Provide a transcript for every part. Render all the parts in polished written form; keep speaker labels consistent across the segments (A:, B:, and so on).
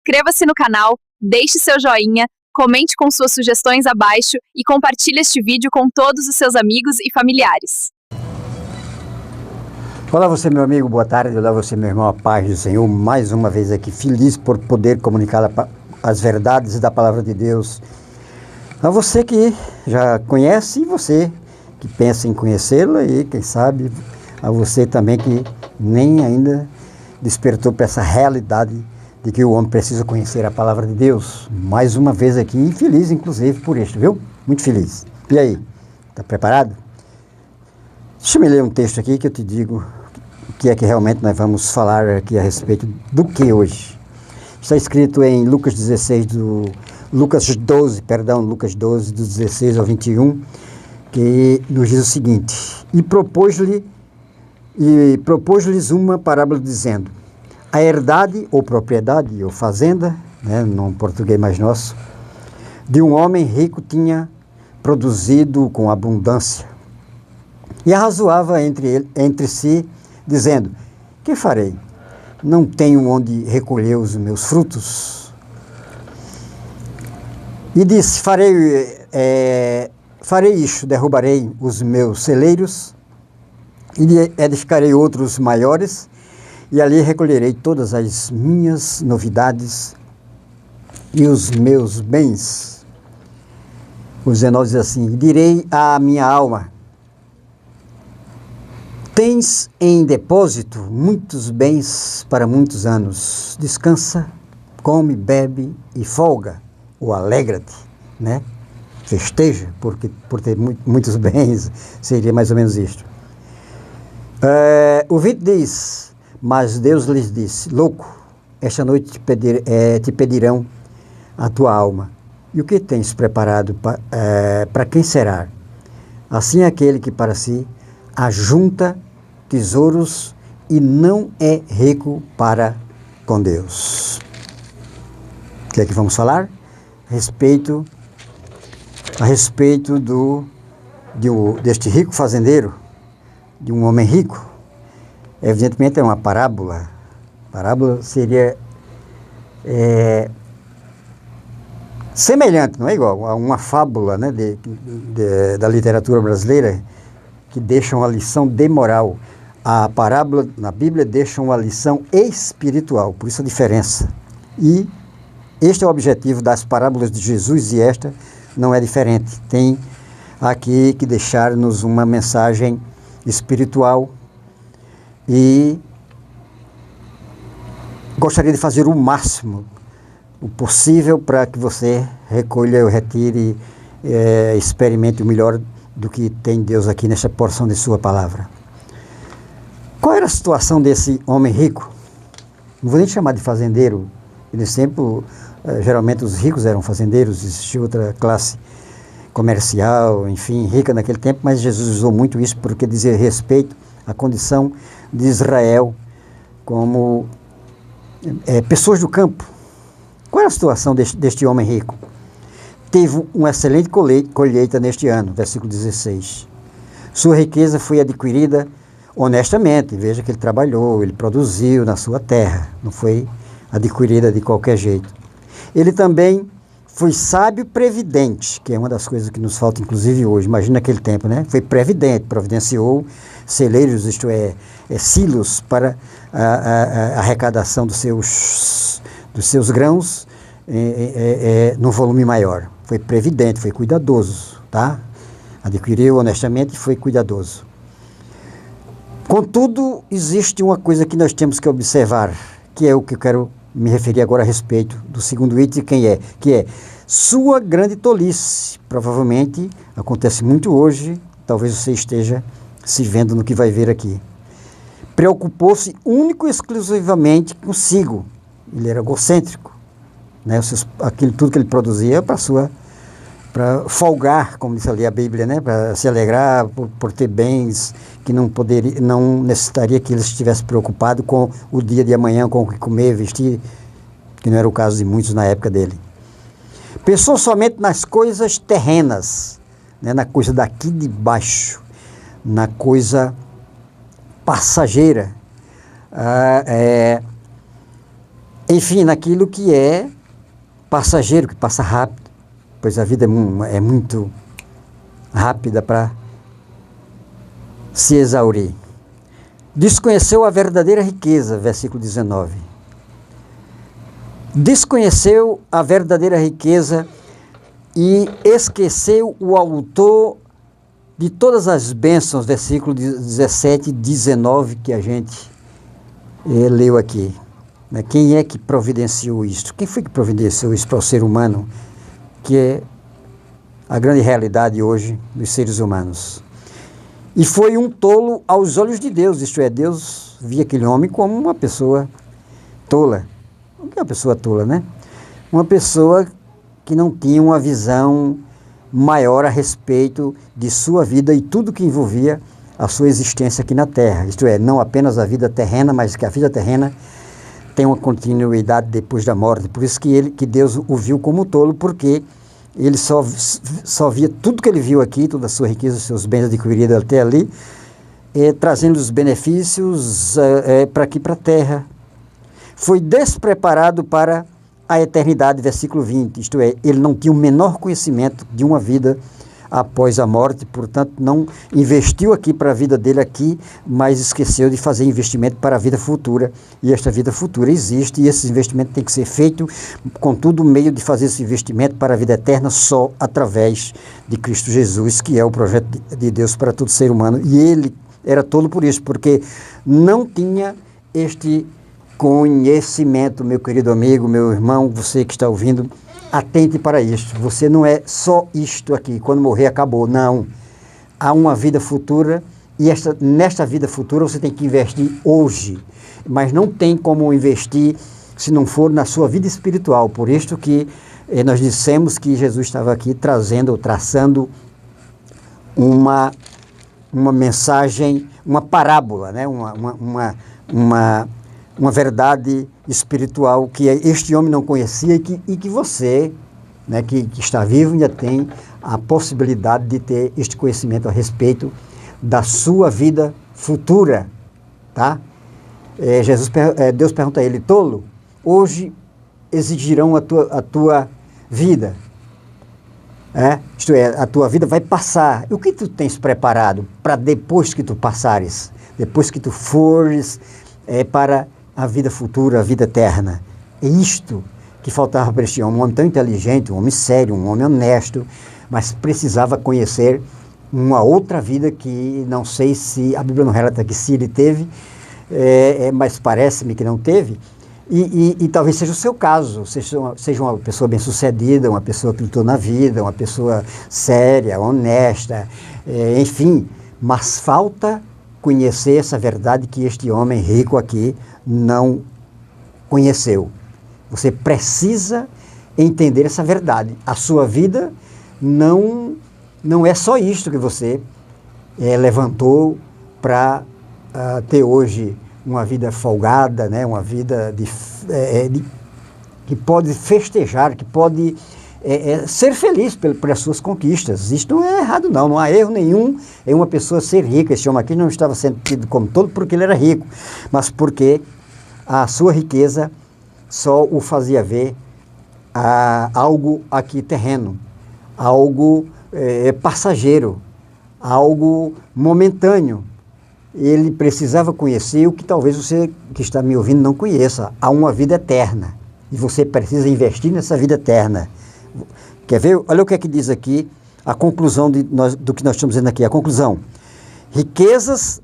A: Inscreva-se no canal, deixe seu joinha, comente com suas sugestões abaixo e compartilhe este vídeo com todos os seus amigos e familiares.
B: Olá você, meu amigo, boa tarde. Olá você, meu irmão, a paz do Senhor. Mais uma vez aqui, feliz por poder comunicar as verdades da Palavra de Deus a você que já conhece e você que pensa em conhecê-la, e quem sabe a você também que nem ainda despertou para essa realidade de que o homem precisa conhecer a Palavra de Deus. Mais uma vez aqui, e feliz inclusive por isso, viu? Muito feliz. E aí, está preparado? Deixa eu me ler um texto aqui que eu te digo o que é que realmente nós vamos falar aqui a respeito do que hoje. Está escrito em Lucas 12, do 16 ao 21, que nos diz o seguinte: E propôs-lhes uma parábola dizendo: a herdade ou propriedade ou fazenda, num português mais nosso, de um homem rico tinha produzido com abundância. E arrazoava entre si, dizendo: que farei? Não tenho onde recolher os meus frutos. E disse: farei isto, derrubarei os meus celeiros e edificarei outros maiores, e ali recolherei todas as minhas novidades e os meus bens. O 19 diz assim: direi à minha alma: tens em depósito muitos bens para muitos anos. Descansa, come, bebe e folga, ou alegra-te, Festeja, porque por ter muitos bens, seria mais ou menos isto. O 20 diz: mas Deus lhes disse: louco, esta noite te pedirão a tua alma. E o que tens preparado para quem será? Assim é aquele que para si ajunta tesouros e não é rico para com Deus. O que é que vamos falar? A respeito deste rico fazendeiro, de um homem rico. Evidentemente é uma parábola. Parábola seria semelhante, não é igual, a uma fábula, da literatura brasileira, que deixa uma lição de moral. A parábola na Bíblia deixa uma lição espiritual, por isso a diferença. E este é o objetivo das parábolas de Jesus, e esta não é diferente. Tem aqui que deixar-nos uma mensagem espiritual, e gostaria de fazer o máximo o possível para que você recolha, retire, experimente o melhor do que tem Deus aqui nesta porção de sua palavra. Qual era a situação desse homem rico? Não vou nem chamar de fazendeiro. Nesse tempo, geralmente os ricos eram fazendeiros, existia outra classe comercial, enfim, rica naquele tempo, mas Jesus usou muito isso porque dizia respeito à condição de Israel como pessoas do campo. Qual era a situação deste homem rico? Teve uma excelente colheita neste ano, versículo 16. Sua riqueza foi adquirida honestamente. Veja que ele trabalhou, ele produziu na sua terra, não foi adquirida de qualquer jeito. Ele também foi sábio previdente, que é uma das coisas que nos falta inclusive hoje. Imagina naquele tempo, Foi previdente, providenciou celeiros, isto é, silos para a arrecadação dos seus grãos no volume maior. Foi previdente, foi cuidadoso, Adquiriu honestamente e foi cuidadoso. Contudo, existe uma coisa que nós temos que observar, que é o que eu quero me referir agora a respeito do segundo item, que é sua grande tolice. Provavelmente acontece muito hoje, talvez você esteja se vendo no que vai ver aqui. Preocupou-se único e exclusivamente consigo. Ele era egocêntrico, tudo que ele produzia para folgar, como diz ali a Bíblia, para se alegrar por ter bens que não necessitaria que ele estivesse preocupado com o dia de amanhã, com o que comer, vestir, que não era o caso de muitos na época dele. Pensou somente nas coisas terrenas, na coisa daqui de baixo, na coisa passageira. enfim, naquilo que é passageiro, que passa rápido, pois a vida é muito rápida para se exaurir. Desconheceu a verdadeira riqueza, versículo 19. Desconheceu a verdadeira riqueza e esqueceu o autor de todas as bênçãos, versículo 17 e 19, que a gente leu aqui. Quem é que providenciou isso? Quem foi que providenciou isso para o ser humano, que é a grande realidade hoje dos seres humanos? E foi um tolo aos olhos de Deus, isto é, Deus via aquele homem como uma pessoa tola. O que é uma pessoa tola, né? Uma pessoa que não tinha uma visão maior a respeito de sua vida e tudo que envolvia a sua existência aqui na Terra. Isto é, não apenas a vida terrena, mas que a vida terrena tem uma continuidade depois da morte. Por isso que Deus o viu como tolo, porque ele só via tudo que ele viu aqui, toda a sua riqueza, os seus bens adquiridos até ali, trazendo os benefícios para aqui, para a Terra. Foi despreparado para a eternidade, versículo 20, isto é, ele não tinha o menor conhecimento de uma vida após a morte, portanto não investiu aqui para a vida dele aqui, mas esqueceu de fazer investimento para a vida futura, e esta vida futura existe, e esse investimento tem que ser feito, contudo, o meio de fazer esse investimento para a vida eterna só através de Cristo Jesus, que é o projeto de Deus para todo ser humano, e ele era tolo por isso, porque não tinha este conhecimento, meu querido amigo, meu irmão, você que está ouvindo, atente para isto. Você não é só isto aqui, quando morrer acabou, não. Há uma vida futura e nesta vida futura você tem que investir hoje, mas não tem como investir se não for na sua vida espiritual. Por isto que nós dissemos que Jesus estava aqui traçando uma mensagem, uma parábola, né? Uma verdade espiritual que este homem não conhecia e que você, né, que está vivo, ainda tem a possibilidade de ter este conhecimento a respeito da sua vida futura, tá? Deus pergunta a ele: tolo, hoje exigirão a tua vida, isto é, a tua vida vai passar. E o que tu tens preparado para depois que tu passares, depois que tu fores para a vida futura, a vida eterna? É isto que faltava para este homem, um homem tão inteligente, um homem sério, um homem honesto, mas precisava conhecer uma outra vida que não sei se, a Bíblia não relata que se ele teve, mas parece-me que não teve, e talvez seja o seu caso, seja uma pessoa bem-sucedida, uma pessoa que lutou na vida, uma pessoa séria, honesta, enfim, mas falta conhecer essa verdade que este homem rico aqui não conheceu. Você precisa entender essa verdade. A sua vida não é só isto que você levantou para ter hoje uma vida folgada, né? Uma vida que pode festejar, que pode ser feliz pelas suas conquistas. Isto não é errado, não há erro nenhum em uma pessoa ser rica. Esse homem aqui não estava sendo tido como tolo porque ele era rico, mas porque a sua riqueza só o fazia ver algo aqui terreno, algo passageiro, algo momentâneo. Ele precisava conhecer o que talvez você que está me ouvindo não conheça. Há uma vida eterna e você precisa investir nessa vida eterna. Quer ver? Olha o que é que diz aqui a conclusão do que nós estamos dizendo aqui. A conclusão: riquezas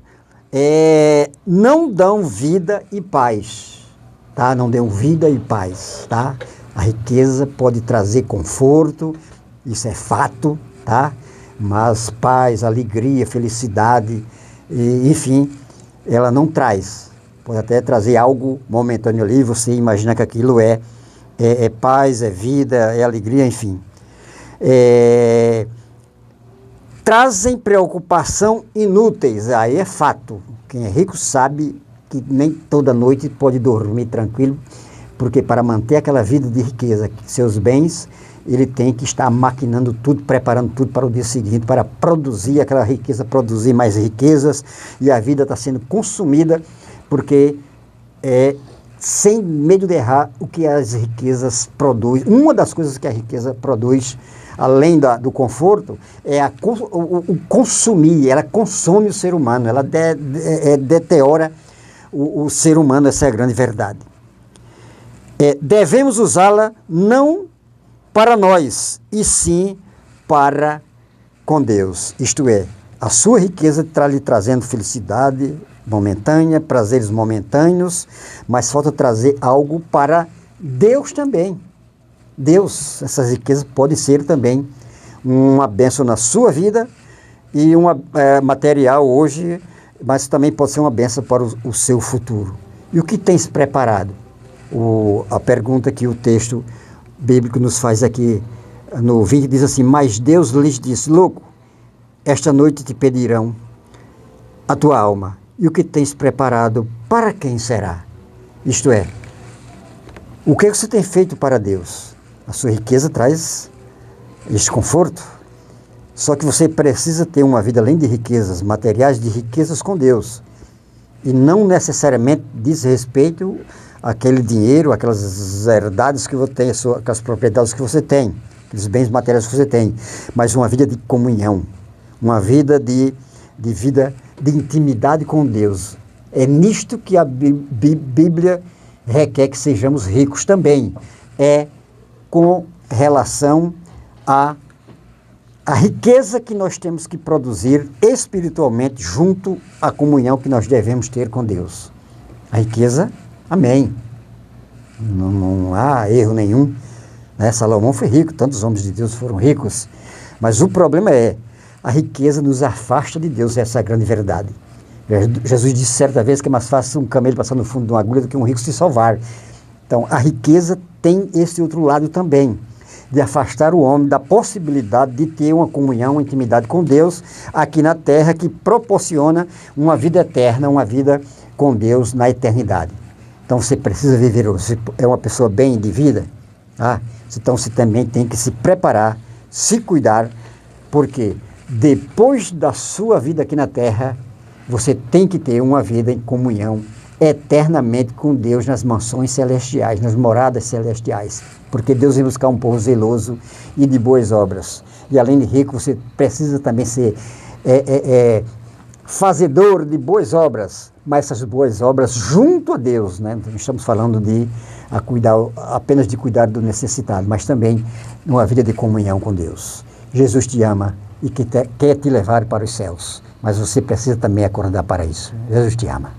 B: não dão vida e paz, tá? Não dão vida e paz, tá? A riqueza pode trazer conforto, isso é fato, tá? Mas paz, alegria, felicidade, enfim, ela não traz. Pode até trazer algo momentâneo ali, você imagina que aquilo é paz, é vida, é alegria, enfim. Trazem preocupação inúteis, aí é fato. Quem é rico sabe que nem toda noite pode dormir tranquilo, porque para manter aquela vida de riqueza, seus bens, ele tem que estar maquinando tudo, preparando tudo para o dia seguinte, para produzir aquela riqueza, produzir mais riquezas, e a vida está sendo consumida porque sem medo de errar, o que as riquezas produzem. Uma das coisas que a riqueza produz, além do conforto, é o consumir. Ela consome o ser humano, ela deteriora o ser humano, essa é a grande verdade. Devemos usá-la não para nós, e sim para com Deus. Isto é, a sua riqueza está lhe trazendo felicidade momentânea, prazeres momentâneos, mas falta trazer algo para Deus também. Deus, essas riquezas podem ser também uma bênção na sua vida e uma material hoje, mas também pode ser uma bênção para o seu futuro. E o que tens preparado? A pergunta que o texto bíblico nos faz aqui no 20 diz assim: mas Deus lhes disse: louco, esta noite te pedirão a tua alma, e o que tens preparado, para quem será? Isto é, o que você tem feito para Deus? A sua riqueza traz este conforto, só que você precisa ter uma vida além de riquezas materiais, de riquezas com Deus, e não necessariamente diz respeito àquele dinheiro, aquelas herdades que você tem, aquelas propriedades que você tem, aqueles bens materiais que você tem, mas uma vida de comunhão, uma vida de intimidade com Deus. É nisto que a Bíblia requer que sejamos ricos também. É com relação à riqueza que nós temos que produzir espiritualmente junto à comunhão que nós devemos ter com Deus. A riqueza, amém. Não há erro nenhum, né? Salomão foi rico, tantos homens de Deus foram ricos, mas o problema a riqueza nos afasta de Deus, essa é a grande verdade. Jesus disse certa vez que é mais fácil um camelo passar no fundo de uma agulha do que um rico se salvar. Então, a riqueza tem esse outro lado também, de afastar o homem da possibilidade de ter uma comunhão, uma intimidade com Deus aqui na terra, que proporciona uma vida eterna, uma vida com Deus na eternidade. Então, você precisa viver, você é uma pessoa bem de vida, então você também tem que se preparar, se cuidar, porque depois da sua vida aqui na terra, você tem que ter uma vida em comunhão eternamente com Deus nas mansões celestiais, nas moradas celestiais, porque Deus vem buscar um povo zeloso e de boas obras. E além de rico, você precisa também ser fazedor de boas obras, mas essas boas obras junto a Deus, né? Não estamos falando apenas de cuidar do necessitado, mas também numa vida de comunhão com Deus. Jesus te ama e quer te levar para os céus, mas você precisa também acordar para isso. Jesus te ama.